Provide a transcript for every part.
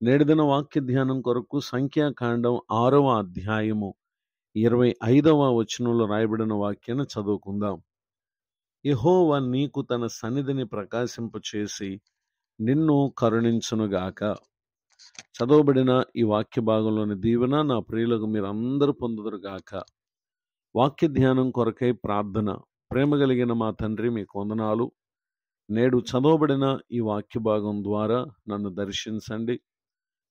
నేటి దిన వాక్య ధ్యానం కొరకు సంఖ్యాకాండం 6వ అధ్యాయము 25వ వచనంలో రాయబడిన వాక్యాన్ని చదువుకుందాం. యెహోవా నీకు తన సన్నిధిని ప్రకాశింపచేసి నిన్ను కరుణించునుగాక. చదవబడిన ఈ వాక్య భాగంలోని దీవెన నా ప్రియులకు మీరందరూ పొందుదురుగాక. వాక్య ధ్యానం కొరకై ప్రార్థన. ప్రేమ కలిగిన మా తండ్రి, మీకు వందనాలు. నేడు చదవబడిన ఈ వాక్య భాగం ద్వారా నన్ను దర్శించండి.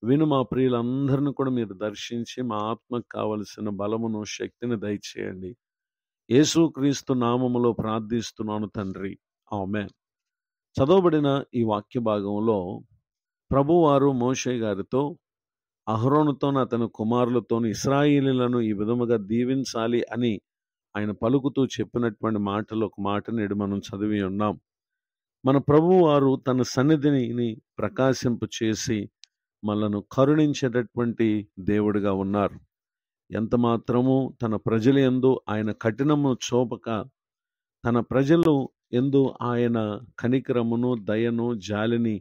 విను మా ప్రియులందరిని కూడా మీరు దర్శించి మా ఆత్మకు కావలసిన బలమును, శక్తిని దయచేయండి. యేసుక్రీస్తు నామములో ప్రార్థిస్తున్నాను తండ్రి, ఆమేన్. చదవబడిన ఈ వాక్య భాగంలో ప్రభువారు మోషే గారితో, అహరోనుతోను అతని కుమారులతోను ఇశ్రాయేలీయులను ఈ విధముగా దీవించాలి అని ఆయన పలుకుతూ చెప్పినటువంటి మాటలు ఒక మాట నేడు మనం చదివి ఉన్నాం. మన ప్రభువారు తన సన్నిధిని ప్రకాశింపు చేసి మనలను కరుణించేటటువంటి దేవుడిగా ఉన్నారు. ఎంత మాత్రము తన ప్రజల యందు ఆయన కఠినము చూపక, తన ప్రజలు యందు ఆయన కనికరమును, దయను, జాలిని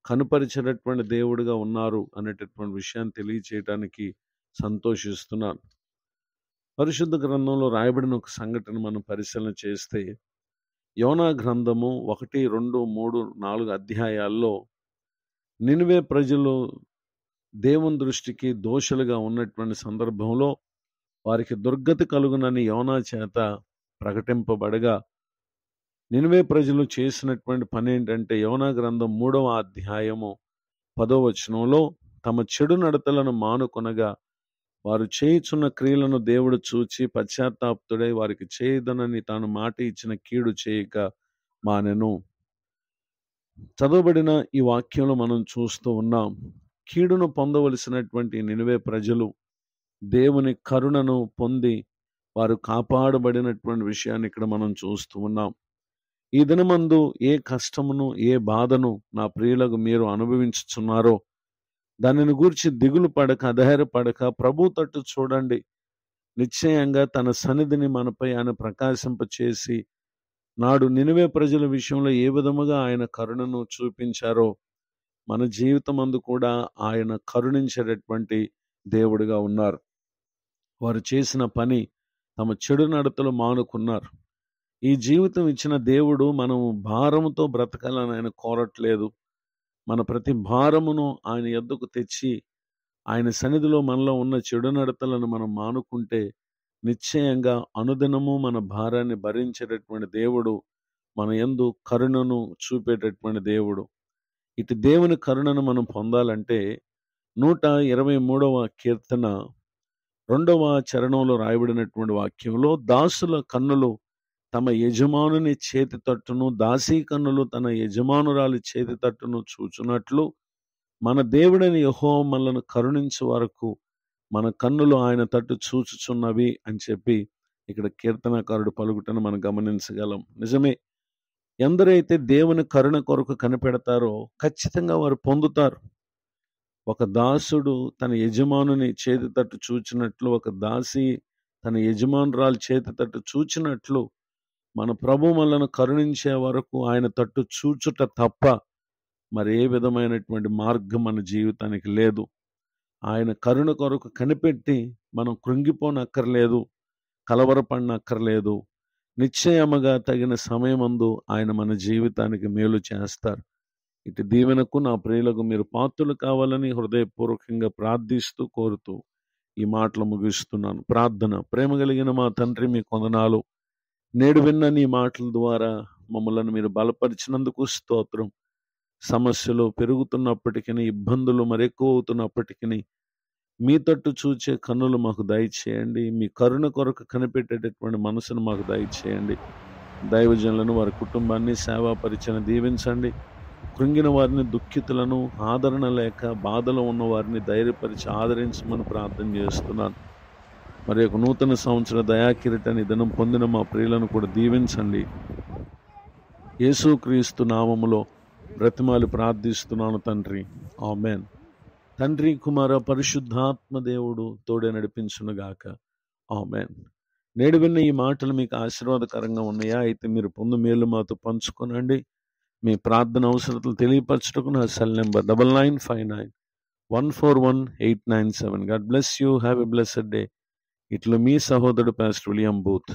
కనుపరిచేటటువంటి దేవుడిగా ఉన్నారు అనేటటువంటి విషయాన్ని తెలియచేయడానికి సంతోషిస్తున్నాను. పరిశుద్ధ గ్రంథంలో రాయబడిన ఒక సంఘటన మనం పరిశీలన చేస్తే, యోనా గ్రంథము 1, 2, 3, 4 అధ్యాయాల్లో నినివే ప్రజలు దేవుని దృష్టికి దోషులుగా ఉన్నటువంటి సందర్భంలో వారికి దుర్గతి కలుగునని యోనా చేత ప్రకటింపబడగా, నినివే ప్రజలు చేసినటువంటి పని ఏంటంటే, యోనా గ్రంథం 3వ అధ్యాయము 10వ వచనంలో తమ చెడు నడతలను మానుకొనగా వారు చేయుచున్న క్రియలను దేవుడు చూచి పశ్చాత్తాపుడై వారికి చేయదనని తాను మాట ఇచ్చిన కీడు చేయక మానెను. చదవబడిన ఈ వాక్యంలో మనం చూస్తూ ఉన్నాం, కీడును పొందవలసినటువంటి నినివే ప్రజలు దేవుని కరుణను పొంది వారు కాపాడబడినటువంటి విషయాన్ని ఇక్కడ మనం చూస్తూ ఉన్నాం. ఈ దినమందు ఏ కష్టమును, ఏ బాధను నా ప్రియులకు మీరు అనుభవించుచున్నారో దానిని గూర్చి దిగులు పడక, అధైర్యపడక ప్రభు తట్టు చూడండి. నిశ్చయంగా తన సన్నిధిని మనపై ఆయన ప్రకాశింపచేసి నాడు నినివే ప్రజల విషయంలో ఏ విధముగా ఆయన కరుణను చూపించారో మన జీవితమందు కూడా ఆయన కరుణించేటటువంటి దేవుడిగా ఉన్నారు. వారు చేసిన పని, తమ చెడు నడతలు మానుకున్నారు. ఈ జీవితం ఇచ్చిన దేవుడు మనం భారముతో బ్రతకాలని ఆయన కోరట్లేదు. మన ప్రతి భారమును ఆయన యొద్దకు తెచ్చి ఆయన సన్నిధిలో మనలో ఉన్న చెడు నడతలను మనం మానుకుంటే నిశ్చయంగా అనుదినము మన భారాన్ని భరించేటటువంటి దేవుడు, మన యందు కరుణను చూపేటటువంటి దేవుడు. ఇటు దేవుని కరుణను మనం పొందాలంటే 123వ కీర్తన 2వ చరణంలో రాయబడినటువంటి వాక్యంలో, దాసుల కన్నులు తమ యజమానుని చేతి తట్టును, దాసీ కన్నులు తన యజమానురాలి చేతి తట్టును చూచున్నట్లు మన దేవుడని యెహోవా మనలను కరుణించే వరకు మన కన్నులు ఆయన తట్టు చూచుచున్నవి అని చెప్పి ఇక్కడ కీర్తనకారుడు పలుకుటను మనం గమనించగలం. నిజమే, ఎందరైతే దేవుని కరుణ కొరకు కనిపెడతారో ఖచ్చితంగా వారు పొందుతారు. ఒక దాసుడు తన యజమానుని చేతి తట్టు చూచినట్లు, ఒక దాసి తన యజమానురాలు చేతి తట్టు చూచినట్లు మన ప్రభు మనలను కరుణించే వరకు ఆయన తట్టు చూచుట తప్ప మరి ఏ విధమైనటువంటి మార్గం మన జీవితానికి లేదు. ఆయన కరుణ కొరకు కనిపెట్టి మనం కృంగిపోనక్కర్లేదు, కలవరపడనక్కర్లేదు. నిశ్చయముగా తగిన సమయమందు ఆయన మన జీవితానికి మేలు చేస్తారు. ఇటు దీవెనకు నా ప్రియులకు మీరు పాత్రులు కావాలని హృదయపూర్వకంగా ప్రార్థిస్తూ, కోరుతూ ఈ మాటలు ముగిస్తున్నాను. ప్రార్థన. ప్రేమ కలిగిన మా తండ్రి, మీకు వందనాలు. నేడు విన్న నీ మాటల ద్వారా మమ్మల్ని మీరు బలపరిచినందుకు స్తోత్రం. సమస్యలు పెరుగుతున్నప్పటికీ, ఇబ్బందులు మరెక్కువ అవుతున్నప్పటికీ మీ తట్టు చూచే కన్నులు మాకు దయచేయండి. మీ కరుణ కొరకు కనిపెట్టేటటువంటి మనసును మాకు దయచేయండి. దైవజనులను, వారి కుటుంబాన్ని, సేవా పరిచయం దీవించండి. కృంగిన వారిని, దుఃఖితులను, ఆదరణ లేక బాధలో ఉన్న వారిని ధైర్యపరిచి ఆదరించమని ప్రార్థన చేస్తున్నాను. మరి ఒక నూతన సంవత్సర దయాకిరీటాన్ని దినం పొందిన మా ప్రియులను కూడా దీవించండి. యేసుక్రీస్తు నామములో బ్రతిమాలి ప్రార్థిస్తున్నాను తండ్రి, ఆమేన్. తండ్రి, కుమార, పరిశుద్ధాత్మ దేవుడు తోడే నడిపించునుగాక, ఆమేన్. నేడు విన్న ఈ మాటలు మీకు ఆశీర్వాదకరంగా ఉన్నాయా? అయితే మీరు పొందు మేలు మాతో పంచుకోనండి. మీ ప్రార్థన అవసరతలు తెలియపరచుటకు నా cell number 9959 141897. God bless you. Have a blessed day. ఇట్లు మీ సహోదరుడు పాస్టర్ విలియం బూత్.